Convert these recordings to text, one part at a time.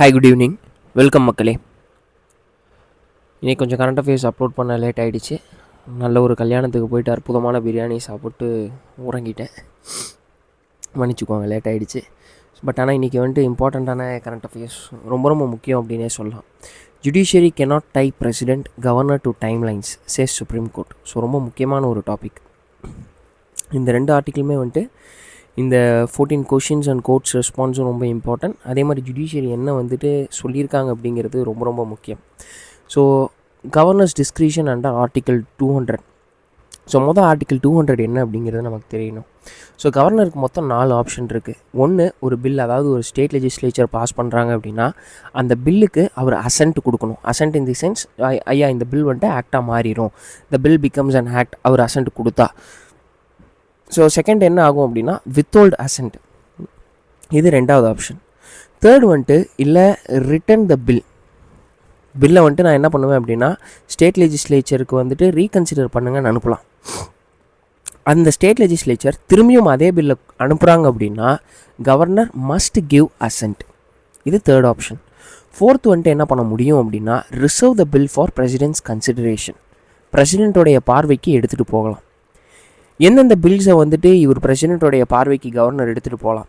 Hi, good evening. Welcome மக்களே. இன்றைக்கி கொஞ்சம் கரண்ட் அஃபேர்ஸ் அப்லோட் பண்ண லேட் ஆகிடுச்சு. நல்ல ஒரு கல்யாணத்துக்கு போயிட்டு அற்புதமான பிரியாணி சாப்பிட்டு உறங்கிட்டேன். மன்னிச்சுக்கோங்க, லேட் ஆகிடுச்சு. பட் ஆனால் இன்றைக்கி வந்துட்டு இம்பார்ட்டண்ட்டான கரண்ட் அஃபேர்ஸ், ரொம்ப முக்கியம் அப்படின்னே சொல்லலாம். Judiciary cannot tie president governor to timelines says supreme court. So ரொம்ப முக்கியமான ஒரு டாபிக். இந்த 2 ஆர்டிக்கிளுமே வந்துட்டு இந்த 14 கொஷின்ஸ் அண்ட் கோர்ட்ஸ் ரெஸ்பான்ஸும் ரொம்ப இம்பார்ட்டன்ட். அதே மாதிரி ஜுடிஷியரி என்ன வந்துட்டு சொல்லியிருக்காங்க அப்படிங்கிறது ரொம்ப முக்கியம். So governor's discretion under article 200. So மொதல் ஆர்டிக்கல் 200 என்ன அப்படிங்கிறது நமக்கு தெரியணும். ஸோ கவர்னருக்கு மொத்தம் 4 ஆப்ஷன் இருக்குது. ஒன்று, ஒரு பில், அதாவது ஒரு ஸ்டேட் லெஜிஸ்லேச்சர் பாஸ் பண்ணுறாங்க அப்படின்னா அந்த பில்லுக்கு அவர் அசென்ட் கொடுக்கணும். அசென்ட் இன் தி சென்ஸ், ஐயா இந்த பில் வந்துட்டு ஆக்டாக மாறிடும், the bill becomes an act, அவர் அசென்ட் கொடுத்தா. ஸோ செகண்ட் என்ன ஆகும் அப்படின்னா வித்ஹோல்ட் அசென்ட், இது 2வது ஆப்ஷன். தேர்ட் வந்துட்டு இல்லை ரிட்டன் த பில்லை வந்துட்டு நான் என்ன பண்ணுவேன் அப்படின்னா ஸ்டேட் லெஜிஸ்லேச்சருக்கு வந்துட்டு ரீகன்சிடர் பண்ணுங்கன்னு அனுப்பலாம். அந்த ஸ்டேட் லெஜிஸ்லேச்சர் திரும்பியும் அதே பில்லை அனுப்புகிறாங்க அப்படின்னா கவர்னர் மஸ்ட் கிவ் அசென்ட், இது தேர்ட் ஆப்ஷன். ஃபோர்த் வந்துட்டு என்ன பண்ண முடியும் அப்படின்னா reserve the bill for president's consideration, பிரசிடென்ட்டோடைய பார்வைக்கு எடுத்துகிட்டு போகலாம். எந்தெந்த பில்ஸை வந்துட்டு இவர் பிரசிடென்ட்டோடைய பார்வைக்கு கவர்னர் எடுத்துகிட்டு போகலாம்?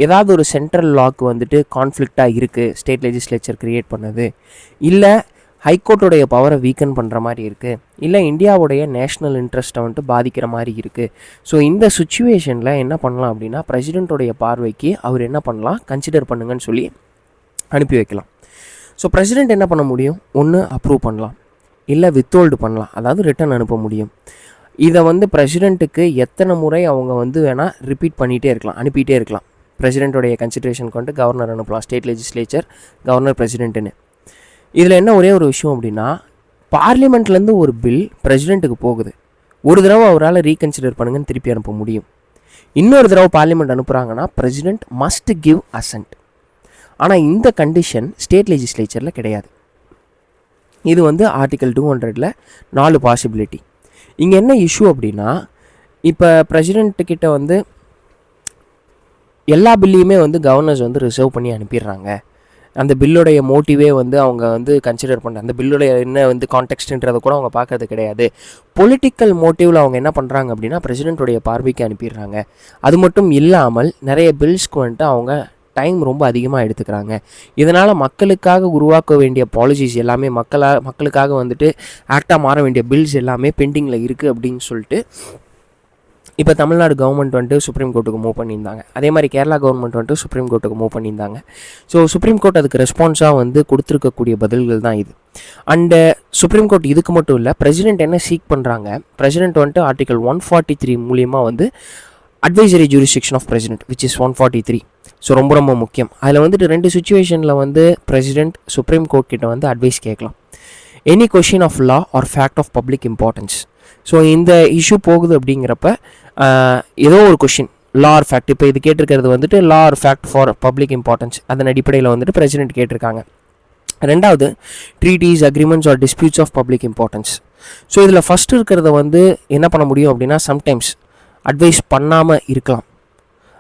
ஏதாவது ஒரு சென்ட்ரல் லாக்கு வந்துட்டு கான்ஃப்ளிக்டாக இருக்குது, ஸ்டேட் லெஜிஸ்லேச்சர் க்ரியேட் பண்ணது, இல்லை ஹைகோர்ட்டோடைய பவரை வீக்கன் பண்ணுற மாதிரி இருக்குது, இல்லை இந்தியாவுடைய நேஷ்னல் இன்ட்ரெஸ்ட்டை வந்துட்டு பாதிக்கிற மாதிரி இருக்குது. ஸோ இந்த சுச்சுவேஷனில் என்ன பண்ணலாம் அப்படின்னா பிரசிடென்ட்டோடைய பார்வைக்கு அவர் என்ன பண்ணலாம், கன்சிடர் பண்ணுங்கன்னு சொல்லி அனுப்பி வைக்கலாம். ஸோ பிரசிடென்ட் என்ன பண்ண முடியும்? ஒன்று அப்ரூவ் பண்ணலாம், இல்லை வித்ஹோல்டு பண்ணலாம், அதாவது ரிட்டன் அனுப்ப முடியும். இதை வந்து பிரசிடென்ட்டுக்கு எத்தனை முறை அவங்க வந்து வேணால் ரிப்பீட் பண்ணிகிட்டே இருக்கலாம், அனுப்பிகிட்டே இருக்கலாம். பிரசிடென்ட்டோடைய கன்சிடரேஷன் கொண்டு கவர்னர் அனுப்பலாம், ஸ்டேட் லெஜிஸ்லேச்சர், கவர்னர், பிரசிடென்ட்டுன்னு. இதில் என்ன ஒரே ஒரு விஷயம் அப்படின்னா பார்லிமெண்ட்லேருந்து ஒரு பில் பிரசிடென்ட்டுக்கு போகுது, ஒரு தடவை அவரால் ரீகன்சிடர் பண்ணுங்கன்னு திருப்பி அனுப்ப முடியும். இன்னொரு தடவை பார்லிமெண்ட் அனுப்புகிறாங்கன்னா பிரசிடென்ட் மஸ்ட் கிவ் அசென்ட். ஆனால் இந்த கண்டிஷன் ஸ்டேட் லெஜிஸ்லேச்சரில் கிடையாது. இது வந்து ஆர்டிக்கல் 200ல் 4 பாசிபிலிட்டி. இங்கே என்ன இஷ்யூ அப்படின்னா இப்போ பிரசிடென்ட்டுக்கிட்ட வந்து எல்லா பில்லையுமே வந்து கவர்னர்ஸ் வந்து ரிசர்வ் பண்ணி அனுப்பிடுறாங்க. அந்த பில்லுடைய மோட்டிவே வந்து அவங்க வந்து கன்சிடர் பண்ணுறாங்க, அந்த பில்லுடைய என்ன வந்து கான்டெக்ஸ்ட்ன்றதை கூட அவங்க பார்க்கறது கிடையாது. பொலிட்டிக்கல் மோட்டிவில் அவங்க என்ன பண்ணுறாங்க அப்படின்னா பிரசிடென்ட்டுடைய பார்வைக்கு அனுப்பிடுறாங்க. அது மட்டும் இல்லாமல் நிறைய பில்ஸ்க்கு வந்துட்டு அவங்க டைம் ரொம்ப அதிகமாக எடுத்துக்கிறாங்க. இதனால் மக்களுக்காக உருவாக்க வேண்டிய பாலிசிஸ் எல்லாமே, மக்களுக்காக வந்துட்டு ஆக்டாக மாற வேண்டிய பில்ஸ் எல்லாமே பெண்டிங்கில் இருக்குது அப்படின்னு சொல்லிட்டு இப்போ தமிழ்நாடு கவர்மெண்ட் வந்துட்டு சுப்ரீம் கோர்ட்டுக்கு மூவ் பண்ணியிருந்தாங்க. அதே மாதிரி கேரளா கவர்மெண்ட் வந்துட்டு சுப்ரீம் கோர்ட்டுக்கு மூவ் பண்ணியிருந்தாங்க. ஸோ சுப்ரீம் கோர்ட் அதுக்கு ரெஸ்பான்ஸாக வந்து கொடுத்துருக்கக்கூடிய பதில்கள் தான் இது. அண்டு சுப்ரீம் கோர்ட் இதுக்கு மட்டும் இல்லை, பிரசிடென்ட் என்ன சீக் பண்ணுறாங்க, பிரசிடென்ட் வந்துட்டு ஆர்டிகல் 143 மூலியமாக வந்து advisory jurisdiction of president which is 143. So ரொம்ப முக்கியம். அதில் வந்துட்டு 2 சுச்சுவேஷனில் வந்து பிரசிடென்ட் சுப்ரீம் கோர்ட் கிட்ட வந்து அட்வைஸ் கேட்கலாம். Any question of law or fact of public importance. So இந்த இஷ்யூ போகுது அப்படிங்கிறப்ப ஏதோ ஒரு கொஷின், லா ஆர் ஃபேக்ட், இப்போ இது கேட்டிருக்கிறது வந்துட்டு law or fact for public importance, அதன் அடிப்படையில் வந்துட்டு பிரசிடென்ட் கேட்டிருக்காங்க. 2வது treaties, agreements or disputes of public importance. So இதில் ஃபஸ்ட்டு இருக்கிறத வந்து என்ன பண்ண முடியும் அப்படின்னா சம்டைம்ஸ் அட்வைஸ் பண்ணாமல் இருக்கலாம்.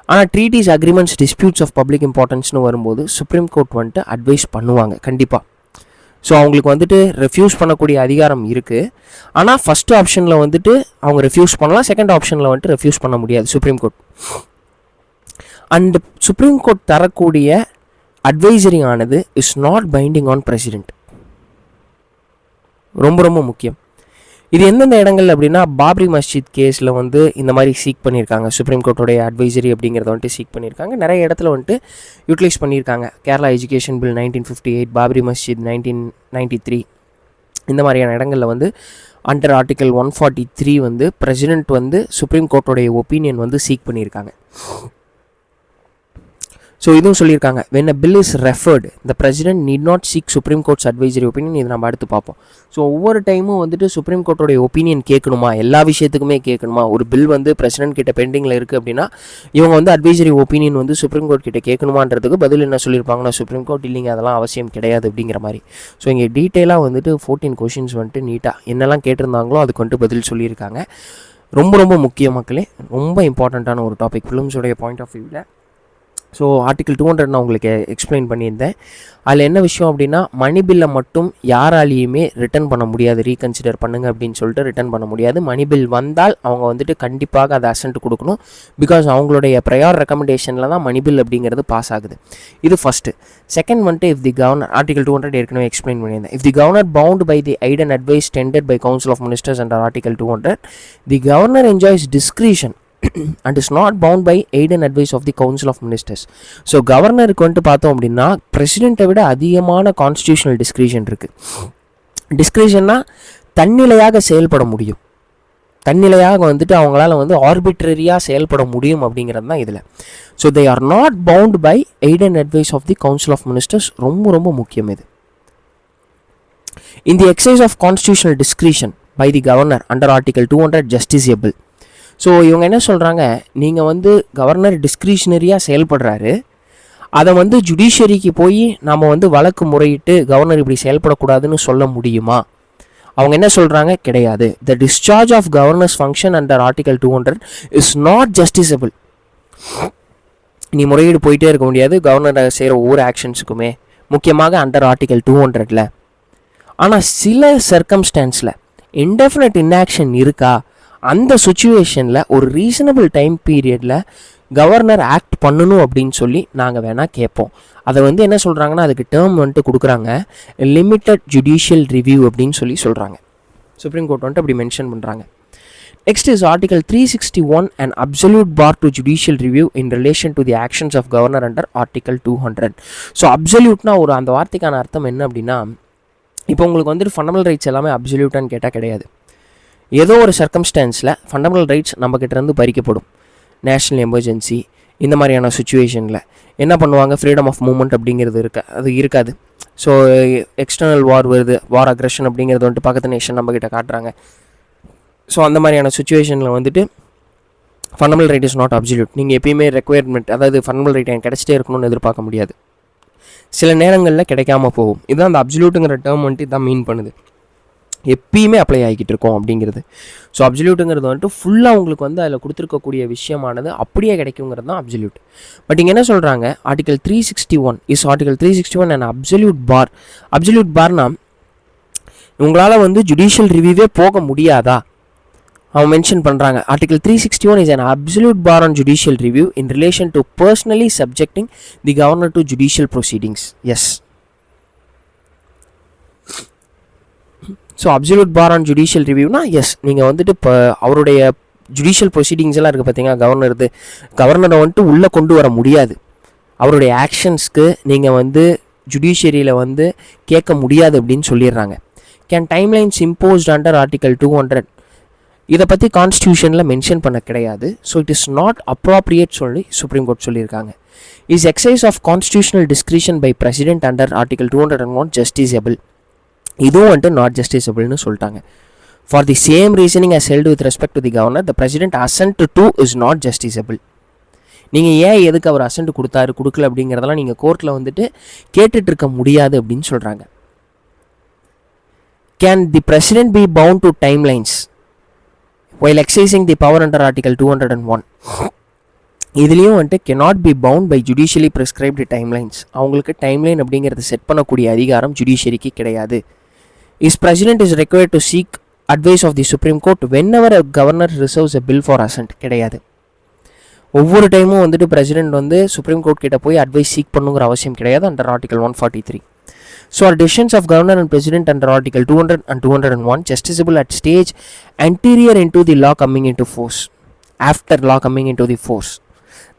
ஆனால் treaties, agreements, disputes of public இம்பார்ட்டன்ஸ்னு வரும்போது சுப்ரீம் கோர்ட் வந்துட்டு அட்வைஸ் பண்ணுவாங்க கண்டிப்பாக. ஸோ அவங்களுக்கு வந்துட்டு ரெஃப்யூஸ் பண்ணக்கூடிய அதிகாரம் இருக்குது. ஆனால் ஃபஸ்ட்டு ஆப்ஷனில் வந்துட்டு அவங்க ரெஃப்யூஸ் பண்ணலாம், செகண்ட் ஆப்ஷனில் வந்துட்டு ரெஃப்யூஸ் பண்ண முடியாது supreme court. And supreme court தரக்கூடிய அட்வைசரி ஆனது is not binding on president. ரொம்ப முக்கியம். இது எந்தெந்த இடங்கள் அப்படின்னா பாப்ரி மஸ்ஜித் கேஸில் வந்து இந்த மாதிரி சீக் பண்ணியிருக்காங்க, சுப்ரீம் கோர்ட்டோடைய அட்வைசரி அப்படிங்கிறத வந்துட்டு சீக் பண்ணியிருக்காங்க. நிறைய இடத்துல வந்துட்டு யூட்டிலைஸ் பண்ணியிருக்காங்க. கேரளா எஜுகேஷன் பில் 1958, பாப்ரி மஸ்ஜித் 1993, இந்த மாதிரியான இடங்களில் வந்து அண்டர் ஆர்டிக்கல் 143 வந்து பிரசிடென்ட் வந்து சுப்ரீம் கோர்ட்டோடைய ஒப்பீனியன் வந்து சீக் பண்ணியிருக்காங்க. ஸோ இதுவும் சொல்லியிருக்காங்க, when a bill is referred the president need not seek supreme court's advisory opinion. இது நம்ம அடுத்து பார்ப்போம். ஸோ ஒவ்வொரு டைமும் வந்துட்டு சுப்ரீம் கோர்ட்டோடைய ஒப்பீனியன் கேட்கணுமா, எல்லா விஷயத்துக்குமே கேட்கணுமா? ஒரு பில் வந்து பிரசிடென்ட் கிட்ட பெண்டிங்கில் இருக்குது அப்படின்னா இவங்க வந்து அட்வைசரி ஒப்பீனியன் வந்து சுப்ரீம் கோர்ட் கிட்ட கேட்கணுமான்றதுக்கு பதில் என்ன சொல்லியிருப்பாங்கன்னா சுப்ரீம் கோர்ட் இல்லைங்க அதெல்லாம் அவசியம் கிடையாது அப்படிங்கிற மாதிரி. ஸோ இங்கே டீட்டெயிலாக வந்துட்டு 14 கொஷின்ஸ் வந்துட்டு நீட்டாக என்னெல்லாம் கேட்டிருந்தாங்களோ அதுக்கு வந்துட்டு பதில் சொல்லியிருக்காங்க. ரொம்ப முக்கிய மக்களே, ரொம்ப இம்பார்ட்டண்ட்டான ஒரு டாபிக் ஃபிலிம்ஸோடைய பாயிண்ட் ஆஃப் வியூவில். ஸோ ஆர்டிகல் 200 நான் உங்களுக்கு எக்ஸ்பிளைன் பண்ணியிருந்தேன். அதில் என்ன விஷயம் அப்படின்னா, மணி பில்லை மட்டும் யாராலையுமே ரிட்டர்ன் பண்ண முடியாது. ரீகன்சிடர் பண்ணுங்க அப்படின்னு சொல்லிட்டு ரிட்டர்ன் பண்ண முடியாது. மணி பில் வந்தால் அவங்க வந்துட்டு கண்டிப்பாக அதை அசென்ட் கொடுக்கணும். பிகாஸ் அவங்களுடைய ப்ரையார் ரெக்கமெண்டேஷனில் தான் மணி பில் அப்படிங்கிறது பாஸ் ஆகுது. இது ஃபஸ்ட்டு. செகண்ட் வந்துட்டு, இஃப் தி கவர்னர், ஆர்டிகல் 200 ஏற்கனவே எக்ஸ்பிளைன் பண்ணியிருந்தேன். If the governor bound by the aid and advice tendered by council of ministers under article 200, the governor enjoys discretion and is not bound by aid and advice of the council of ministers. So கவர்னருக்கு வந்துட்டு பார்த்தோம் அப்படின்னா பிரசிடெண்ட்டை விட அதிகமான constitutional discretion இருக்குது. டிஸ்கிரிஷன்னா தன்னிலையாக செயல்பட முடியும். தன்னிலையாக வந்துட்டு அவங்களால வந்து ஆர்பிட்ரரியாக செயல்பட முடியும் அப்படிங்கிறது தான் இதில். So they are not bound by aid and advice of the council of ministers. ரொம்ப ரொம்ப முக்கியம் இது. In the exercise of constitutional discretion by the governor under article 200 justiciable. So இவங்க என்ன சொல்கிறாங்க, நீங்கள் வந்து கவர்னர் டிஸ்கிரிஷனரியாக செயல்படுறாரு, அதை வந்து ஜுடிஷியரிக்கு போய் நாம் வந்து வழக்கு முறையிட்டு கவர்னர் இப்படி செயல்படக்கூடாதுன்னு சொல்ல முடியுமா? அவங்க என்ன சொல்கிறாங்க, கிடையாது. The discharge of governor's function under article 200 is not justiciable. நீ முறையீடு போயிட்டே இருக்க முடியாது கவர்னர் செய்கிற ஒவ்வொரு ஆக்ஷன்ஸுக்குமே, முக்கியமாக அண்டர் ஆர்டிகல் 200. ஆனால் சில சர்க்கம்ஸ்டான்ஸில் இன்டெஃபினட் இன்ஆக்ஷன் இருக்கா, அந்த சுச்சுவேஷனில் ஒரு ரீசனபிள் டைம் பீரியடில் கவர்னர் ஆக்ட் பண்ணணும் அப்படின்னு சொல்லி நாங்கள் வேணால் கேட்போம். அதை வந்து என்ன சொல்கிறாங்கன்னா, அதுக்கு டேர்ம் வந்துட்டு கொடுக்குறாங்க, லிமிட்டட் ஜுடிஷியல் ரிவ்யூ அப்படின்னு சொல்கிறாங்க. சுப்ரீம் கோர்ட் வந்துட்டு அப்படி மென்ஷன் பண்ணுறாங்க. Next is article 361 and absolute bar to judicial review in relation to the actions of governor under article 200. So அப்சல்யூட்னா அந்த வார்த்தைக்கான அர்த்தம் என்ன அப்படின்னா, இப்போ உங்களுக்கு வந்துட்டு ஃபண்டமெண்டல் ரைட்ஸ் எல்லாமே அப்சல்யூட்டான்னு கேட்டால் கிடையாது. ஏதோ ஒரு சர்க்கம்ஸ்டான்ஸில் ஃபண்டமெண்டல் ரைட்ஸ் நம்மக்கிட்டேருந்து பறிக்கப்படும். நேஷ்னல் எமர்ஜென்சி இந்த மாதிரியான சுச்சுவேஷனில் என்ன பண்ணுவாங்க, ஃப்ரீடம் ஆஃப் மூவ்மெண்ட் அப்படிங்கிறது அது இருக்காது. ஸோ எக்ஸ்டர்னல் வார் வருது, வார் அக்ரெஷன் அப்படிங்கிறது வந்துட்டு பக்கத்து நேஷன் நம்மக்கிட்ட காட்டுறாங்க. ஸோ அந்த மாதிரியான சுச்சுவேஷனில் வந்துட்டு fundamental right is not absolute. நீங்கள் எப்பயுமே ரெக்குயர்மெண்ட், அதாவது ஃபண்டமெண்டல் ரைட் எனக்கு கிடச்சிட்டே இருக்கணும்னு எதிர்பார்க்க முடியாது. சில நேரங்களில் கிடைக்காம போகும். இதுதான் அந்த அப்சல்யூட்டுங்கிற டேர்ம் வந்துட்டு இதான் மீன் பண்ணுது. எப்பயுமே அப்ளை ஆகிக்கிட்டு இருக்கோம் அப்படிங்கிறது. ஸோ அப்சல்யூட்டுங்கிறது வந்துட்டு ஃபுல்லாக உங்களுக்கு வந்து அதில் கொடுத்துருக்கக்கூடிய விஷயமானது அப்படியே கிடைக்குங்கிறது தான் அப்சல்யூட். பட் இங்கே என்ன சொல்கிறாங்க, article 361 is article 361 and absolute bar. Absolute பார்னா உங்களால் வந்து ஜுடிஷியல் ரிவ்யூவே போக முடியாதா அவங்க மென்ஷன் பண்ணுறாங்க. Article 361 is an absolute bar on judicial review in relation to personally subjecting the governor to judicial proceedings. Yes. So absolute bar on judicial ரிவ்யூனா yes, நீங்கள் வந்துட்டு இப்போ அவருடைய ஜுடிஷியல் ப்ரொசீடிங்ஸ் எல்லாம் இருக்குது பார்த்தீங்கன்னா, கவர்னரை வந்துட்டு உள்ளே கொண்டு வர முடியாது. அவருடைய ஆக்ஷன்ஸ்க்கு நீங்கள் வந்து ஜுடிஷியரியில் வந்து கேட்க முடியாது அப்படின்னு சொல்லிடுறாங்க. Can timelines imposed under article 200 இதை பற்றி கான்ஸ்டியூஷனில் மென்ஷன் பண்ண கிடையாது. So it is not appropriate சொல்லி சுப்ரீம் கோர்ட் சொல்லியிருக்காங்க. Is exercise of constitutional discretion by president under article 201 justiciable. இதுவும் வந்துட்டு நாட் ஜஸ்டிசபிள்னு சொல்லிட்டாங்க. For the same reasoning as held with respect to the governor, the president assent to is not justiciable. நீங்கள் ஏன் எதுக்கு அவர் ascent கொடுக்கல அப்படிங்கிறதெல்லாம் நீங்கள் கோர்ட்டில் வந்துட்டு கேட்டுட்டு இருக்க முடியாது அப்படின்னு சொல்கிறாங்க. Can the president be bound to timelines while exercising the power under article 201? இதுலேயும் வந்துட்டு cannot be bound by judicially prescribed timelines. அவங்களுக்கு டைம்லைன் அப்படிங்கிறது செட் பண்ணக்கூடிய அதிகாரம் ஜுடிஷியரிக்கு கிடையாது. Is president is required to seek advice of the Supreme Court whenever a governor reserves a bill for assent? கிடையாது. ஒவ்வொரு டைமும் வந்துட்டு பிரசிடென்ட் வந்து சுப்ரீம் கோர்ட் கிட்ட போய் அட்வைஸ் சீக் பண்ணுங்கிற அவசியம் கிடையாது under article 143. So are decisions of governor and president under article 200 and 201 justiciable at stage anterior into the law coming into force, after law coming into the force?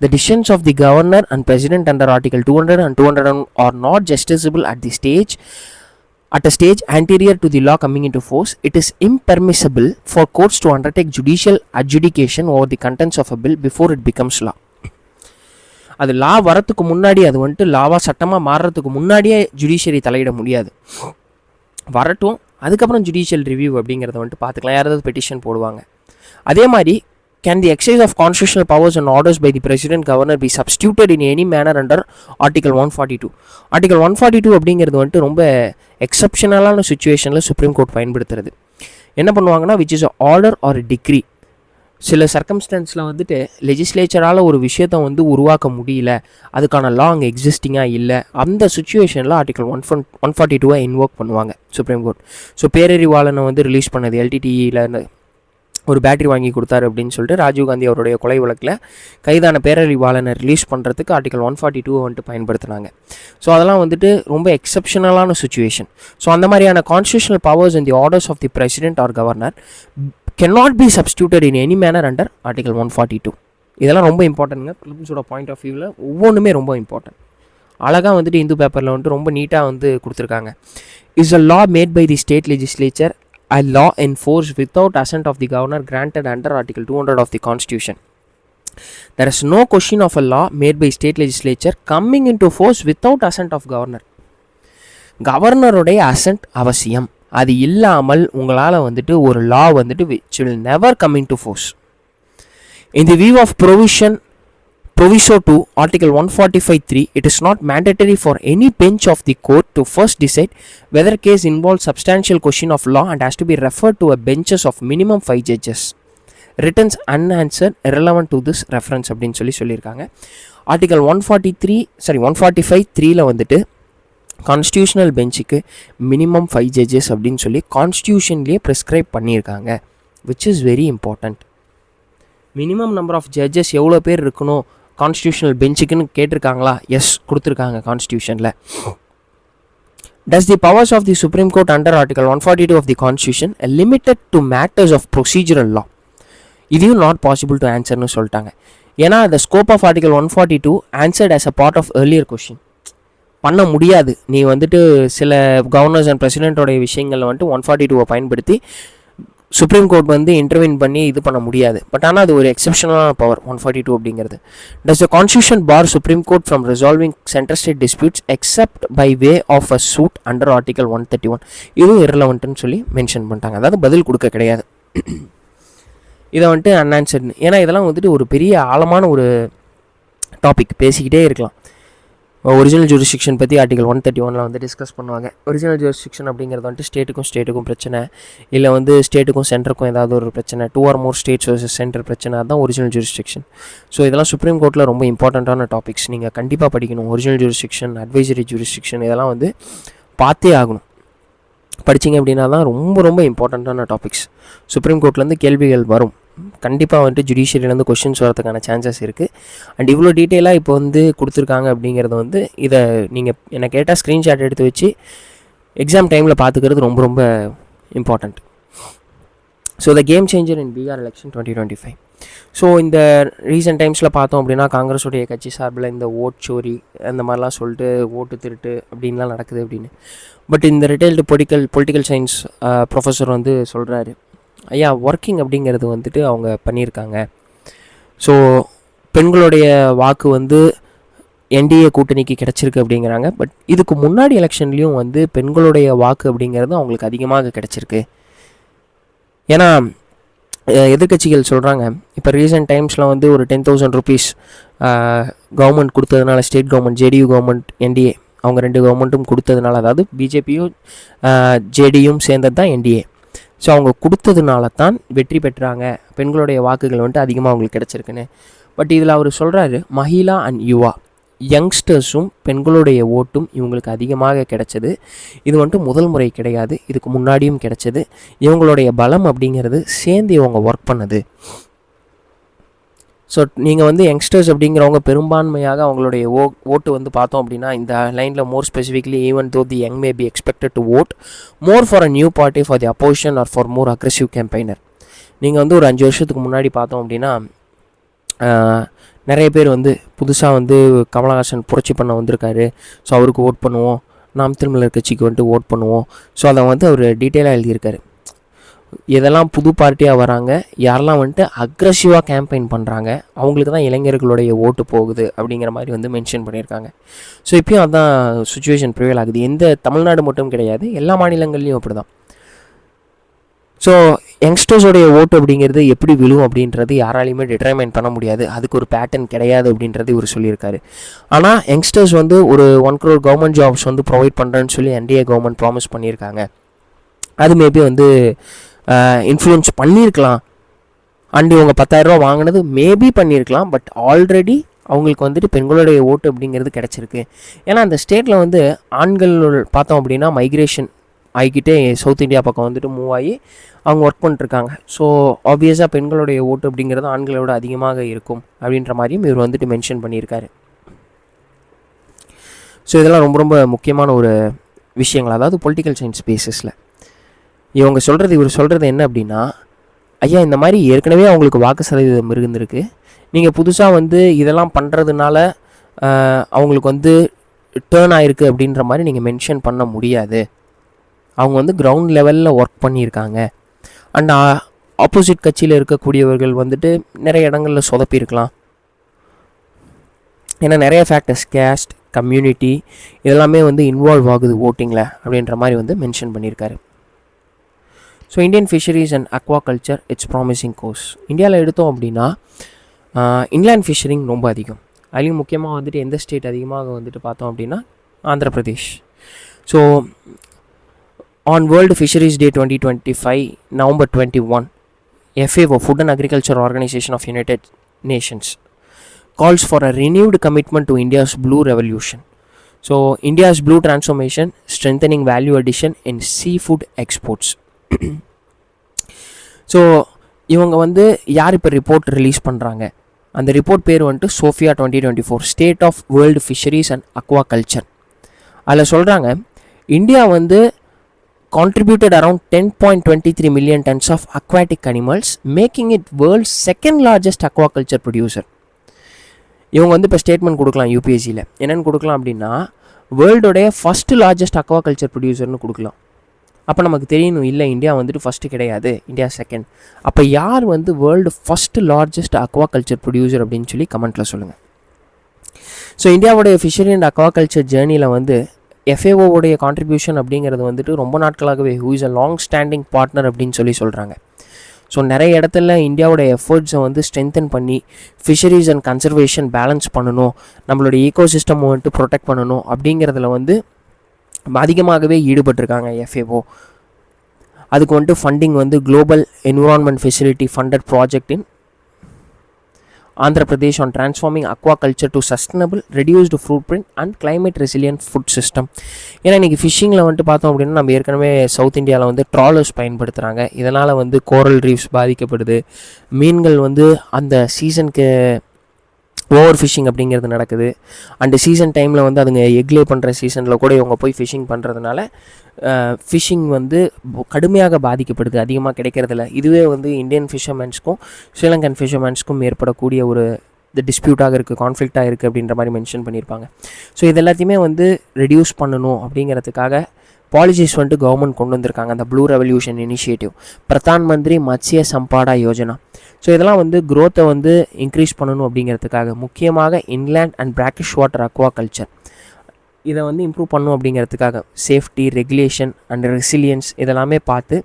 The decisions of the governor and president under article 200 and 201 are not justiciable at a stage anterior to the law coming into force. It is impermissible for courts to undertake judicial adjudication over the contents of a bill before it becomes law. அது லா வரத்துக்கு முன்னாடி, அது வந்துட்டு lava சட்டமாக மாறுறதுக்கு முன்னாடியே judiciary தலையிட முடியாது. வரட்டும், அதுக்கப்புறம் ஜுடிஷியல் ரிவ்யூ அப்படிங்கிறத வந்துட்டு பார்த்துக்கலாம். யாராவது பெட்டிஷன் போடுவாங்க. அதே மாதிரி can the exercise of constitutional powers and orders by the president governor be substituted in any manner under article 142? article 142 அப்படிங்கிறது வந்துட்டு ரொம்ப எக்ஸப்ஷனலான சுச்சுவேஷனில் சுப்ரீம் கோர்ட் பயன்படுத்துறது. என்ன பண்ணுவாங்கன்னா, which is a order or a decree. சில சர்க்கம்ஸ்டன்ஸில் வந்துட்டு லெஜிஸ்லேச்சரால் ஒரு விஷயத்தை வந்து உருவாக்க முடியல, அதுக்கான லா அங்கே எக்ஸிஸ்டிங்காக இல்லை, அந்த சுச்சுவேஷனில் ஆர்டிகல் 142 இன்வோக் பண்ணுவாங்க சுப்ரீம் கோர்ட். ஸோ பேரறிவாளனை வந்து ரிலீஸ் பண்ணது எல்டிடியில் ஒரு பேட்டரி வாங்கி கொடுத்தாரு அப்படின்னு சொல்லிட்டு ராஜீவ்காந்தி அவருடைய கொலை வழக்கில் கைதான பேரறிவாளனை ரிலீஸ் பண்ணுறதுக்கு ஆர்டிகல் 142 வந்துட்டு பயன்படுத்தினாங்க. ஸோ அதெல்லாம் வந்துட்டு ரொம்ப எக்ஸப்ஷனலான சுச்சுவேஷன். ஸோ அந்த மாதிரியான constitutional powers in the orders of the president or governor cannot be substituted in any manner under article 142. இதெல்லாம் ரொம்ப இம்பார்ட்டன்ட்ங்க. ப்ரிலிம்ஸோட பாயிண்ட் ஆஃப் வியூவில் ஒவ்வொன்றுமே ரொம்ப இம்பார்ட்டன்ட். அழகாக வந்துட்டு இந்து பேப்பரில் வந்துட்டு ரொம்ப நீட்டாக வந்து கொடுத்துருக்காங்க. Is a law made by the state legislature a law enforced without assent of the governor granted under article 200 of the constitution. There is no question of a law made by state legislature coming into force without assent of governor. கவர்னருடைய அசன்ட் அவசியம். அது இல்லாமல் உங்களால் வந்துட்டு ஒரு லா வந்துட்டு which will never come into force. In the view of proviso to article 145(3), it is not mandatory for any bench of the court to first decide whether case involves substantial question of law and has to be referred to a benches of minimum 5 judges. Returns unanswered irrelevant to this reference அப்படின்னு சொல்லியிருக்காங்க. Article 145(3)ல் வந்துட்டு constitutional பெஞ்சுக்கு minimum 5 judges அப்படின்னு சொல்லி கான்ஸ்டியூஷன்லேயே prescribe பண்ணியிருக்காங்க, which is very important. Minimum number of judges எவ்வளோ பேர் இருக்கணும் கான்ஸ்டியூஷனல் பெஞ்சுக்குன்னு கேட்டிருக்காங்களா? எஸ், கொடுத்துருக்காங்க கான்ஸ்டியூஷனில். Does the powers of the Supreme Court under Article 142 of the Constitution limited to matters of procedural law? இதையும் நாட் பாசிபிள் டு ஆன்சர்னு சொல்லிட்டாங்க. ஏன்னா the scope of Article 142 answered as a part of earlier question. பண்ண முடியாது. நீ வந்துட்டு சில governors and பிரசிடென்ட்டோடைய விஷயங்களில் வந்துட்டு 142 பயன்படுத்தி சுப்ரீம் கோர்ட் வந்து இன்டர்வீன் பண்ணி இது பண்ண முடியாது. பட் ஆனால் அது ஒரு எக்ஸப்ஷனலான பவர் 142 அப்படிங்கிறது. Does the constitution bar supreme court from resolving central state disputes except by way of a suit under article 131? இதுவும் இரலவெண்ட்னு சொல்லி மென்ஷன் பண்ணிட்டாங்க. அதாவது பதில் கொடுக்க கிடையாது. இதை வந்துட்டு அன்ஆன்சர்டு. ஏன்னா இதெல்லாம் வந்துட்டு ஒரு பெரிய ஆழமான ஒரு டாபிக், பேசிக்கிட்டே இருக்கலாம். ஒரிஜினல் ஜூரிஸ்டிக்ஷன் பற்றி ஆர்டிகல் 131 வந்து டிஸ்கஸ் பண்ணுவாங்க. ஒரிஜினல் ஜூரிஸ்டிக்ஷன் அப்படிங்கிறது வந்துட்டு ஸ்டேட்டுக்கும் பிரச்சனை, இல்லை வந்து ஸ்டேட்டுக்கும் சென்டருக்கும் ஏதாவது ஒரு பிரச்சனை, 2 or more states versus centre பிரச்சனை, அதுதான் ஒரிஜினல் ஜூரிஸ்டிக்ஷன். ஸோ இதெல்லாம் சுப்ரீம் கோர்ட்டில் ரொம்ப இம்பார்ட்டண்ட்டான டாபிக்ஸ், நீங்கள் கண்டிப்பாக படிக்கணும். ஒரிஜினல் ஜூரிஸ்டிக்ஷன், அட்வைசரி ஜூரிஸ்டிக்ஷன், இதெல்லாம் வந்து பார்த்தே ஆகணும். படிச்சிங்க அப்படின்னா தான் ரொம்ப ரொம்ப இம்பார்ட்டண்ட்டான டாபிக்ஸ். சுப்ரீம் கோர்ட்லேருந்து கேள்விகள் வரும், கண்டிப்பாக வந்துட்டு ஜுடிஷியரிலேருந்து கொஷின்ஸ் வரதுக்கான சான்சஸ் இருக்குது. அண்ட் இவ்வளோ டீட்டெயிலாக இப்போ வந்து கொடுத்துருக்காங்க அப்படிங்கிறது வந்து இதை நீங்கள் என்னை கேட்டால் ஸ்க்ரீன்ஷாட் எடுத்து வச்சு எக்ஸாம் டைமில் பார்த்துக்கிறது ரொம்ப ரொம்ப important. So the game changer in Bihar election 2025. So இந்த ரீசெண்ட் டைம்ஸில் பார்த்தோம் அப்படின்னா காங்கிரஸுடைய கட்சி சார்பில் இந்த ஓட் சோரி அந்த மாதிரிலாம் சொல்லிட்டு ஓட்டு திருட்டு அப்படின்லாம் நடக்குது அப்படின்னு. பட் இந்த ரிட்டைல்டு பொலிட்டிக்கல் சயின்ஸ் ப்ரொஃபஸர் வந்து சொல்கிறாரு, ஐயா ஒர்க்கிங் அப்படிங்கிறது வந்துட்டு அவங்க பண்ணியிருக்காங்க. ஸோ பெண்களுடைய வாக்கு வந்து என்டிஏ கூட்டணிக்கு கிடச்சிருக்கு அப்படிங்கிறாங்க. பட் இதுக்கு முன்னாடி எலெக்ஷன்லேயும் வந்து பெண்களுடைய வாக்கு அப்படிங்கிறது அவங்களுக்கு அதிகமாக கிடச்சிருக்கு. ஏன்னா எதிர்கட்சிகள் சொல்கிறாங்க, இப்போ ரீசெண்ட் டைம்ஸில் வந்து ஒரு 10,000 rupees கவர்மெண்ட் கொடுத்ததுனால, state government, JDU government, NDA அவங்க 2 கவர்மெண்ட்டும் கொடுத்ததுனால, அதாவது பிஜேபியும் ஜேடியும் சேர்ந்தது தான் என்டிஏ. ஸோ அவங்க கொடுத்ததுனால தான் வெற்றி பெற்றாங்க, பெண்களுடைய வாக்குகள் வந்துட்டு அதிகமாக அவங்களுக்கு கிடச்சிருக்குன்னு. பட் இதில் அவர் சொல்கிறாரு, மஹிளா அண்ட் யுவா யங்ஸ்டர்ஸும் பெண்களுடைய ஓட்டும் இவங்களுக்கு அதிகமாக கிடைச்சது. இது வந்துட்டு முதல் முறை கிடையாது, இதுக்கு முன்னாடியும் கிடைச்சது. இவங்களுடைய பலம் அப்படிங்கிறது சேர்ந்து இவங்க ஒர்க் பண்ணது. ஸோ நீங்கள் வந்து யங்ஸ்டர்ஸ் அப்படிங்கிறவங்க பெரும்பான்மையாக அவங்களுடைய ஓட்டு வந்து பார்த்தோம் அப்படின்னா இந்த லைனில் மோர் specifically even though the young may be expected to vote more for a new party for the opposition or for more aggressive campaigner. நீங்கள் வந்து ஒரு 5 வருஷத்துக்கு முன்னாடி பார்த்தோம் அப்படின்னா நிறைய பேர் வந்து புதுசாக வந்து கமலஹாசன் புரட்சி பண்ண வந்திருக்காரு, ஸோ அவருக்கு ஓட் பண்ணுவோம், நாம் தமிழர் கட்சிக்கு வந்துட்டு ஓட் பண்ணுவோம். ஸோ அதை வந்து அவர் டீட்டெயிலாக எழுதியிருக்காரு. எதெல்லாம் புது பார்ட்டியாக வராங்க, யாரெல்லாம் வந்துட்டு அக்ரெசிவாக கேம்பெயின் பண்ணுறாங்க, அவங்களுக்கு தான் இளைஞர்களுடைய ஓட்டு போகுது அப்படிங்கிற மாதிரி வந்து மென்ஷன் பண்ணியிருக்காங்க. ஸோ இப்போயும் அதுதான் சுச்சுவேஷன் ப்ரிவேல் ஆகுது. எந்த தமிழ்நாடு மட்டும் கிடையாது, எல்லா மாநிலங்கள்லேயும் அப்படி தான். ஸோ யங்ஸ்டர்ஸோடைய ஓட்டு அப்படிங்கிறது எப்படி விழும் அப்படின்றது யாராலையுமே டிட்டர்மைன் பண்ண முடியாது, அதுக்கு ஒரு பேட்டர்ன் கிடையாது அப்படின்றது இவர் சொல்லியிருக்காரு. ஆனால் யங்ஸ்டர்ஸ் வந்து ஒரு 1 crore கவர்மெண்ட் ஜாப்ஸ் வந்து ப்ரொவைட் பண்ணுறேன்னு சொல்லி என்டிஏ கவர்மெண்ட் ப்ராமிஸ் பண்ணியிருக்காங்க. அது மேபி வந்து இன்ஃப்ளூயன்ஸ் பண்ணியிருக்கலாம். அண்ட் இவங்க 10,000 வாங்கினது மேபி பண்ணியிருக்கலாம், பட் ஆல்ரெடி அவங்களுக்கு வந்துட்டு பெண்களுடைய ஓட்டு அப்படிங்கிறது கிடச்சிருக்கு. ஏன்னா அந்த ஸ்டேட்டில் வந்து ஆண்கள் பார்த்தோம் அப்படின்னா மைக்ரேஷன் ஆகிக்கிட்டே சவுத் இந்தியா பக்கம் வந்துட்டு மூவ் ஆகி அவங்க ஒர்க் பண்ணிட்டுருக்காங்க. ஸோ ஆப்வியஸாக பெண்களுடைய ஓட்டு அப்படிங்கிறது ஆண்களோட அதிகமாக இருக்கும் அப்படின்ற மாதிரியும் இவர் வந்துட்டு மென்ஷன் பண்ணியிருக்காரு. ஸோ இதெல்லாம் ரொம்ப ரொம்ப முக்கியமான ஒரு விஷயங்கள். அதாவது பொலிட்டிக்கல் சயின்ஸ் பேசிஸில் இவர் சொல்கிறது என்ன அப்படின்னா, ஐயா இந்த மாதிரி ஏற்கனவே அவங்களுக்கு வாக்கு சதவீதம் இருந்திருக்கு, நீங்கள் புதுசாக வந்து இதெல்லாம் பண்ணுறதுனால அவங்களுக்கு வந்து டேர்ன் ஆகிருக்கு அப்படின்ற மாதிரி நீங்கள் மென்ஷன் பண்ண முடியாது. அவங்க வந்து கிரவுண்ட் லெவலில் ஒர்க் பண்ணியிருக்காங்க. அண்ட் ஆப்போசிட் கட்சியில் இருக்கக்கூடியவர்கள் வந்துட்டு நிறைய இடங்களில் சொதப்பியிருக்கலாம். ஏன்னா நிறைய ஃபேக்டர்ஸ், கேஸ்ட், கம்யூனிட்டி இதெல்லாமே வந்து இன்வால்வ் ஆகுது ஓட்டிங்கில் அப்படின்ற மாதிரி வந்து மென்ஷன் பண்ணியிருக்காரு. So Indian fisheries and Aqua culture it's promising course. இந்தியாவில் எடுத்தோம் அப்படின்னா இன்லேண்ட் ஃபிஷரிங் ரொம்ப அதிகம். அதுலேயும் முக்கியமாக வந்துட்டு எந்த ஸ்டேட் அதிகமாக வந்துட்டு பார்த்தோம் அப்படின்னா Andhra Pradesh. So on world fisheries day 2025 November 21, FAO Food and Agriculture Organization of United Nations calls for a renewed commitment to India's blue revolution. So India's blue transformation, strengthening value addition in seafood exports. So இவங்க வந்து யார் இப்போ report release பண்ணுறாங்க, அந்த report பேர் வந்துட்டு SOFIA 2024 state of world fisheries and aquaculture. அதில் சொல்கிறாங்க இந்தியா வந்து contributed around 10.23 million tons of aquatic animals, making it world's second largest aquaculture producer. இவங்க வந்து இப்போ ஸ்டேட்மெண்ட் கொடுக்கலாம் யூபிஎஸ்சியில். என்னென்னு கொடுக்கலாம் அப்படின்னா, வேர்ல்டோடைய ஃபஸ்ட்டு லார்ஜஸ்ட் அக்வாகல்ச்சர் ப்ரொடியூசர்னு கொடுக்கலாம். அப்போ நமக்கு தெரியணும், இல்லை இந்தியா வந்துட்டு ஃபஸ்ட்டு கிடையாது, இந்தியா செகண்ட். அப்போ யார் வந்து world first largest aquaculture producer அப்படின்னு சொல்லி கமெண்ட்டில் சொல்லுங்கள். ஸோ இந்தியாவுடைய ஃபிஷரி அண்ட் அக்வாகல்ச்சர் ஜேர்னியில் வந்து எஃப்ஏஓடைய கான்ட்ரிபியூஷன் அப்படிங்கிறது வந்துட்டு ரொம்ப நாட்களாகவே who is a long standing partner அப்படின்னு சொல்லி சொல்கிறாங்க. ஸோ நிறைய இடத்துல இந்தியாவோட எஃபர்ட்ஸை வந்து ஸ்ட்ரென்தன் பண்ணி ஃபிஷரிஸ் அண்ட் கன்சர்வேஷன் பேலன்ஸ் பண்ணணும், நம்மளோட ஈகோசிஸ்டம் வந்துட்டு ப்ரொடெக்ட் பண்ணணும் அப்படிங்கிறதுல வந்து அதிகமாகவே ஈடுபட்டிருக்காங்க எஃப்ஏஓ. அதுக்கு வந்துட்டு ஃபண்டிங் வந்து global environment facility funded project in Andhra Pradesh on transforming Aqua culture to sustainable reduced food print and climate resilient food system. ஏன்னா இன்றைக்கி ஃபிஷிங்கில் வந்துட்டு பார்த்தோம் அப்படின்னா நம்ம ஏற்கனவே சவுத் இந்தியாவில் வந்து ட்ராலர்ஸ் பயன்படுத்துகிறாங்க. இதனால் வந்து கோரல் ரீஃப்ஸ் பாதிக்கப்படுது. மீன்கள் வந்து அந்த சீசனுக்கு ஓவர் ஃபிஷிங் அப்படிங்கிறது நடக்குது. அண்டு சீசன் டைமில் வந்து அதுங்க எக்லே பண்ணுற சீசனில் கூட இவங்க போய் ஃபிஷிங் பண்ணுறதுனால ஃபிஷிங் வந்து கடுமையாக பாதிக்கப்படுது, அதிகமாக கிடைக்கிறதில்ல. இதுவே வந்து இந்தியன் ஃபிஷர்மேன்ஸ்க்கும் ஸ்ரீலங்கன் ஃபிஷர்மேன்ஸ்க்கும் ஏற்படக்கூடிய ஒரு டிஸ்பியூட்டாக இருக்குது, கான்ஃப்ளிக்டாக இருக்குது அப்படின்ற மாதிரி மென்ஷன் பண்ணியிருப்பாங்க. ஸோ இது எல்லாத்தையுமே வந்து ரெடியூஸ் பண்ணணும் அப்படிங்கிறதுக்காக பாலிசிஸ் வந்துட்டு கவர்மெண்ட் கொண்டு வந்திருக்காங்க. அந்த blue revolution initiative, Pradhan Mantri Matsya Sampada Yojana. So இதெல்லாம் வந்து க்ரோத்தை வந்து இன்க்ரீஸ் பண்ணணும் அப்படிங்கிறதுக்காக, முக்கியமாக inland and brackish water Aqua culture இதை வந்து இம்ப்ரூவ் பண்ணணும் அப்படிங்கிறதுக்காக சேஃப்டி, ரெகுலேஷன் அண்ட் ரெசிலியன்ஸ் இதெல்லாமே பார்த்து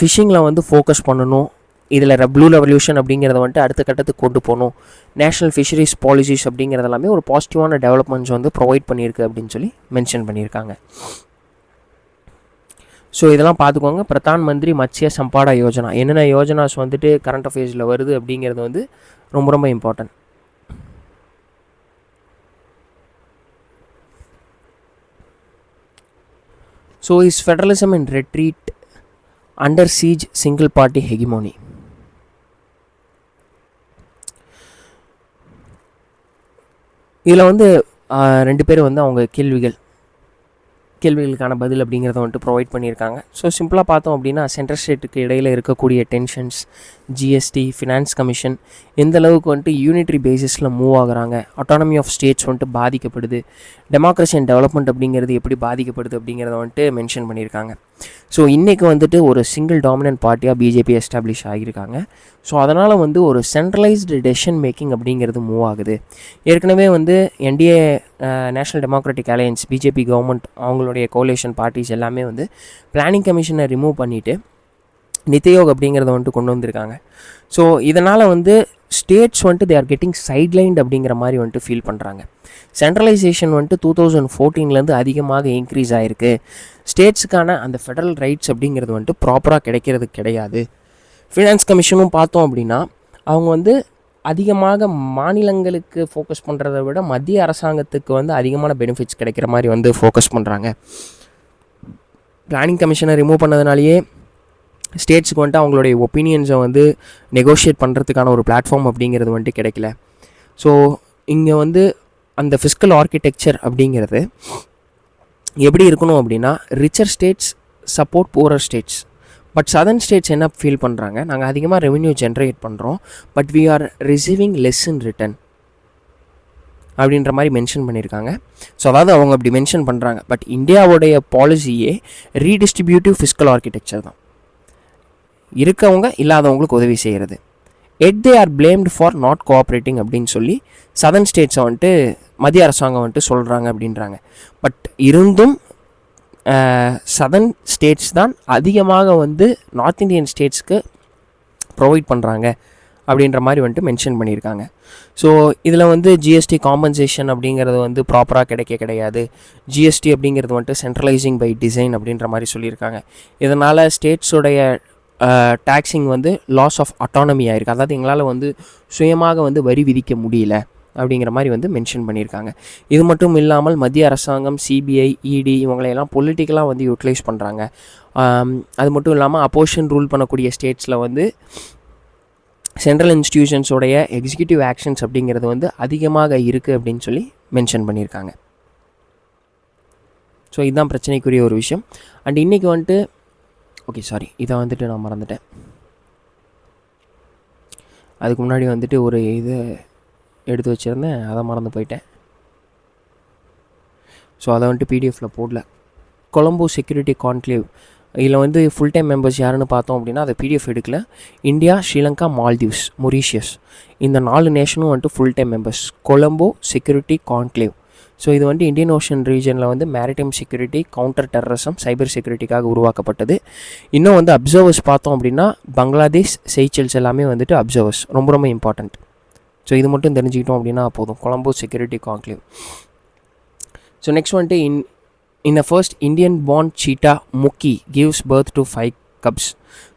ஃபிஷிங்கில் வந்து ஃபோக்கஸ் பண்ணணும். இதில் ப்ளூ ரெவல்யூஷன் அப்படிங்கிறத வந்துட்டு அடுத்த கட்டத்துக்கு கொண்டு போகணும். நேஷ்னல் ஃபிஷரிஸ் பாலிசிஸ் அப்படிங்கிறதெல்லாமே ஒரு பாசிட்டிவான டெவலப்மெண்ட்ஸ் வந்து ப்ரொவைட் பண்ணியிருக்கு அப்படின்னு சொல்லி மென்ஷன் பண்ணியிருக்காங்க. ஸோ இதெல்லாம் பார்த்துக்கோங்க. பிரதான் மந்திரி மத்ஸ்ய சம்பாடா யோஜனா, என்னென்ன யோஜனாஸ் வந்துட்டு கரண்ட் அஃபேர்ஸில் வருது அப்படிங்கிறது வந்து ரொம்ப ரொம்ப important. So is federalism in retreat under siege single party hegemony. இதில் வந்து ரெண்டு பேர் வந்து அவங்க கேள்விகளுக்கான பதில் அப்படிங்கிறத வந்துட்டு ப்ரொவைட் பண்ணியிருக்காங்க. ஸோ சிம்பிளாக பார்த்தோம் அப்படின்னா சென்ட்ரல் ஸ்டேட்டுக்கு இடையில் இருக்கக்கூடிய டென்ஷன்ஸ், ஜிஎஸ்டி, ஃபினான்ஸ் கமிஷன் எந்த அளவுக்கு வந்துட்டு யூனிட்ரி பேசிஸில் மூவ் ஆகுறாங்க, அட்டானமி ஆஃப் ஸ்டேட்ஸ் வந்துட்டு பாதிக்கப்படுது, டெமோக்ரஸி அண்ட் டெவலப்மெண்ட் அப்படிங்கிறது எப்படி பாதிக்கப்படுது அப்படிங்கிறத வந்துட்டு மென்ஷன் பண்ணியிருக்காங்க. ஸோ இன்றைக்கி வந்துட்டு ஒரு சிங்கிள் டாமினன்ட் பார்ட்டியாக பிஜேபி எஸ்டாப்ளிஷ் ஆகியிருக்காங்க. ஸோ அதனால் வந்து ஒரு சென்ட்ரலைஸ்டு டெசிஷன் மேக்கிங் அப்படிங்கிறது மூவ் ஆகுது. ஏற்கனவே வந்து NDA national democratic alliance BJP government அவங்களுடைய கோலேஷன் பார்ட்டிஸ் எல்லாமே வந்து பிளானிங் கமிஷனை ரிமூவ் பண்ணிவிட்டு நித்தியோக் அப்படிங்கிறத வந்துட்டு கொண்டு வந்திருக்காங்க. ஸோ இதனால் வந்து ஸ்டேட்ஸ் வந்துட்டு தே ஆர் கெட்டிங் சைட்லைன்ட் அப்படிங்கிற மாதிரி வந்துட்டு ஃபீல் பண்ணுறாங்க. சென்ட்ரலைசேஷன் வந்துட்டு 2014 அதிகமாக இன்க்ரீஸ் ஆகிருக்கு. ஸ்டேட்ஸுக்கான அந்த ஃபெடரல் ரைட்ஸ் அப்படிங்கிறது வந்துட்டு ப்ராப்பராக கிடைக்கிறது கிடையாது. ஃபினான்ஸ் கமிஷனும் பார்த்தோம் அப்படின்னா அவங்க வந்து அதிகமாக மாநிலங்களுக்கு ஃபோக்கஸ் பண்ணுறத விட மத்திய அரசாங்கத்துக்கு வந்து அதிகமான பெனிஃபிட்ஸ் கிடைக்கிற மாதிரி வந்து ஃபோக்கஸ் பண்ணுறாங்க. பிளானிங் கமிஷனை ரிமூவ் பண்ணதுனாலேயே ஸ்டேட்ஸுக்கு வந்துட்டு அவங்களுடைய ஒப்பீனியன்ஸை வந்து நெகோஷியேட் பண்ணுறதுக்கான ஒரு பிளாட்ஃபார்ம் அப்படிங்கிறது வந்துட்டு கிடைக்கல. ஸோ இங்கே வந்து அந்த ஃபிஸ்கல் ஆர்கிடெக்சர் அப்படிங்கிறது எப்படி இருக்கணும் அப்படின்னா, richer states support poorer states. But southern states என்ன ஃபீல் பண்ணுறாங்க, நாங்கள் அதிகமாக ரெவென்யூ ஜென்ரேட் பண்ணுறோம், but we are receiving less in return அப்படின்ற மாதிரி மென்ஷன் பண்ணியிருக்காங்க. ஸோ அதாவது அவங்க அப்படி மென்ஷன் பண்ணுறாங்க. பட் இந்தியாவுடைய பாலிசியே ரீடிஸ்ட்ரிபியூட்டிவ் ஃபிஸ்கல் ஆர்கிடெக்சர் தான், இருக்கவங்க இல்லாதவங்களுக்கு உதவி செய்கிறது. They are blamed for not cooperating அப்படின்னு சொல்லி சதர்ன் ஸ்டேட்ஸை வந்துட்டு மத்திய அரசாங்கம் வந்துட்டு சொல்கிறாங்க அப்படின்றாங்க. பட் இருந்தும் சதர்ன் ஸ்டேட்ஸ் தான் அதிகமாக வந்து நார்த் இந்தியன் ஸ்டேட்ஸ்க்கு ப்ரொவைட் பண்ணுறாங்க அப்படின்ற மாதிரி வந்துட்டு மென்ஷன் பண்ணியிருக்காங்க. ஸோ இதில் வந்து ஜிஎஸ்டி காம்பன்சேஷன் அப்படிங்கிறது வந்து ப்ராப்பராக கிடையாது. ஜிஎஸ்டி அப்படிங்கிறது வந்துட்டு சென்ட்ரலைசிங் பை டிசைன் அப்படின்ற மாதிரி சொல்லியிருக்காங்க. இதனால் ஸ்டேட்ஸோடைய டேக்ஸிங் வந்து லாஸ் ஆஃப் அட்டானமி ஆகிருக்கு. அதாவது எங்களால் வந்து சுயமாக வந்து வரி விதிக்க முடியல அப்படிங்கிற மாதிரி வந்து மென்ஷன் பண்ணியிருக்காங்க. இது மட்டும் இல்லாமல் மத்திய அரசாங்கம் சிபிஐ இடி இவங்களையெல்லாம் பொலிட்டிக்கலாக வந்து யூட்டிலைஸ் பண்ணுறாங்க. அது மட்டும் இல்லாமல் அப்போசிஷன் ரூல் பண்ணக்கூடிய ஸ்டேட்ஸில் வந்து சென்ட்ரல் இன்ஸ்டிடியூஷன்ஸோடைய எக்ஸிக்யூட்டிவ் ஆக்ஷன்ஸ் அப்படிங்கிறது வந்து அதிகமாக இருக்குது அப்படின்னு சொல்லி மென்ஷன் பண்ணியிருக்காங்க. ஸோ இதுதான் பிரச்சனைக்குரிய ஒரு விஷயம். அண்ட் இன்றைக்கி வந்துட்டு இதை வந்துட்டு நான் மறந்துட்டேன். அதுக்கு முன்னாடி வந்துட்டு ஒரு இது எடுத்து வச்சுருந்தேன், அதை மறந்து போயிட்டேன். ஸோ அதை வந்துட்டு பிடிஎஃப்பில் போடல. கொலம்போ செக்யூரிட்டி கான்க்ளேவ் இதில் வந்து ஃபுல் டைம் மெம்பர்ஸ் யாருன்னு பார்த்தோம் அப்படின்னா அதை பிடிஎஃப் எடுக்கல. இந்தியா, ஸ்ரீலங்கா, மால்தீவ்ஸ், மொரீஷியஸ் இந்த 4 நேஷனும் வந்துட்டு full time members Colombo security conclave. So இது வந்து இந்தியன் ஓஷன் ரீஜனில் வந்து மேரிடைம் செக்யூரிட்டி, கவுண்டர் டெரரிசம், சைபர் செக்யூரிட்டிக்காக உருவாக்கப்பட்டது. இன்னும் வந்து அப்சர்வர்ஸ் பார்த்தோம் அப்படின்னா பங்களாதேஷ், செய்ச்சல்ஸ் எல்லாமே வந்துட்டு அப்சர்வர்ஸ் ரொம்ப ரொம்ப இம்பார்ட்டண்ட். ஸோ இது மட்டும் தெரிஞ்சுக்கிட்டோம் அப்படின்னா போதும். Colombo security conclave. So next வந்துட்டு இன் அ ஃபர்ஸ்ட் இந்தியன் பார்ன் சீட்டா முக்கி gives birth to 5 cubs.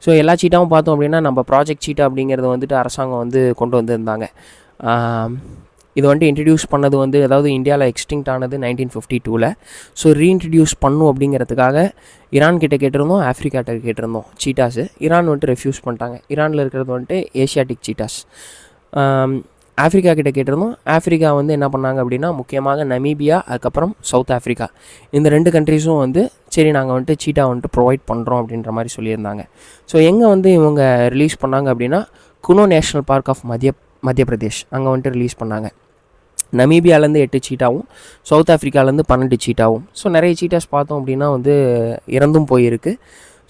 So எல்லா சீட்டாவும் பார்த்தோம் அப்படின்னா நம்ம ப்ராஜெக்ட் சீட்டா அப்படிங்கிறது வந்துட்டு அரசாங்கம் வந்து கொண்டு வந்திருந்தாங்க. இது வந்துட்டு இன்ட்ரடியூஸ் பண்ணது வந்து அதாவது இந்தியாவில் எக்ஸ்டிங்க்ட் ஆனது 1952. ஸோ ரீஇன்ட்ரடியூஸ் பண்ணும் அப்படிங்கிறதுக்காக ஈரான் கிட்ட கேட்டிருந்தோம், ஆஃப்ரிக்காட்ட கேட்டிருந்தோம் சீட்டாஸு. ஈரான் வந்துட்டு ரெஃப்யூஸ் பண்ணிட்டாங்க. ஈரானில் இருக்கிறது வந்துட்டு ஏஷியாட்டிக் சீட்டாஸ். ஆஃப்ரிக்கா கிட்ட கேட்டிருந்தோம். ஆஃப்ரிக்கா வந்து என்ன பண்ணாங்க அப்படின்னா முக்கியமாக நமீபியா, அதுக்கப்புறம் சவுத் ஆஃப்ரிக்கா இந்த 2 கண்ட்ரீஸும் வந்து சரி நாங்கள் வந்துட்டு சீட்டா வந்துட்டு ப்ரொவைட் பண்ணுறோம் அப்படின்ற மாதிரி சொல்லியிருந்தாங்க. ஸோ எங்கே வந்து இவங்க ரிலீஸ் பண்ணாங்க அப்படின்னா குனோ நேஷ்னல் பார்க் ஆஃப் மத்திய பிரதேஷ் அங்கே வந்துட்டு ரிலீஸ் பண்ணாங்க. நமீபியாவிலேருந்து 8 சீட்டாவும், சவுத் ஆஃப்ரிக்காவிலேருந்து 12 சீட்டாவும். ஸோ நிறைய சீட்டாஸ் பார்த்தோம் அப்படின்னா வந்து இறந்தும் போயிருக்கு.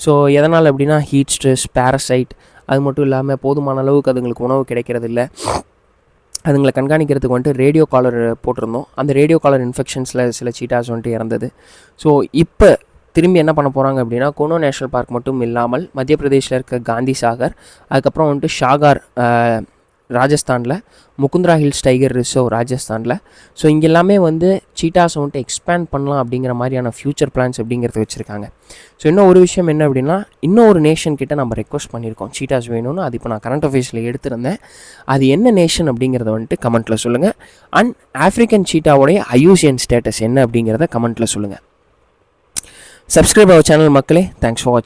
ஸோ எதனால் அப்படின்னா ஹீட் ஸ்ட்ரெஸ், பேரசைட், அது மட்டும் இல்லாமல் போதுமான அளவுக்கு அதுங்களுக்கு உணவு கிடைக்கிறதில்ல. அதுங்களை கண்காணிக்கிறதுக்கு வந்துட்டு ரேடியோ காலர் போட்டிருந்தோம். அந்த ரேடியோ காலர் இன்ஃபெக்ஷன்ஸில் சில சீட்டாஸ் வந்துட்டு இறந்தது. ஸோ இப்போ திரும்பி என்ன பண்ண போகிறாங்க அப்படின்னா குனோ நேஷ்னல் பார்க் மட்டும் இல்லாமல் மத்திய பிரதேஷில் இருக்க காந்தி சாகர், அதுக்கப்புறம் வந்துட்டு ஷாகார் ராஜஸ்தானில், முகுந்த்ரா ஹில்ஸ் டைகர் ரிசர்வ் ராஜஸ்தானில். ஸோ இங்கெல்லாமே வந்து சீட்டாஸை வந்துட்டு எக்ஸ்பேண்ட் பண்ணலாம் அப்படிங்கிற மாதிரியான ஃப்யூச்சர் பிளான்ஸ் அப்படிங்கிறத வச்சுருக்காங்க. ஸோ இன்னும் ஒரு விஷயம் என்ன அப்படின்னா இன்னும் ஒரு நேஷன் கிட்ட நம்ம ரெக்வஸ்ட் பண்ணியிருக்கோம் சீட்டாஸ் வேணும்னு. அது இப்போ நான் கரண்ட் அஃபேர்ஸில் எடுத்திருந்தேன். அது என்ன நேஷன் அப்படிங்கிறத வந்துட்டு கமெண்ட்டில் சொல்லுங்கள். அண்ட் ஆஃப்ரிக்கன் சீட்டாவோடைய ஐயூசிஎன் ஸ்டேட்டஸ் என்ன அப்படிங்கிறத கமெண்ட்டில் சொல்லுங்கள். சப்ஸ்கிரைப் அவர் சேனல் மக்களே. தேங்க்ஸ் ஃபார் வாட்சிங்.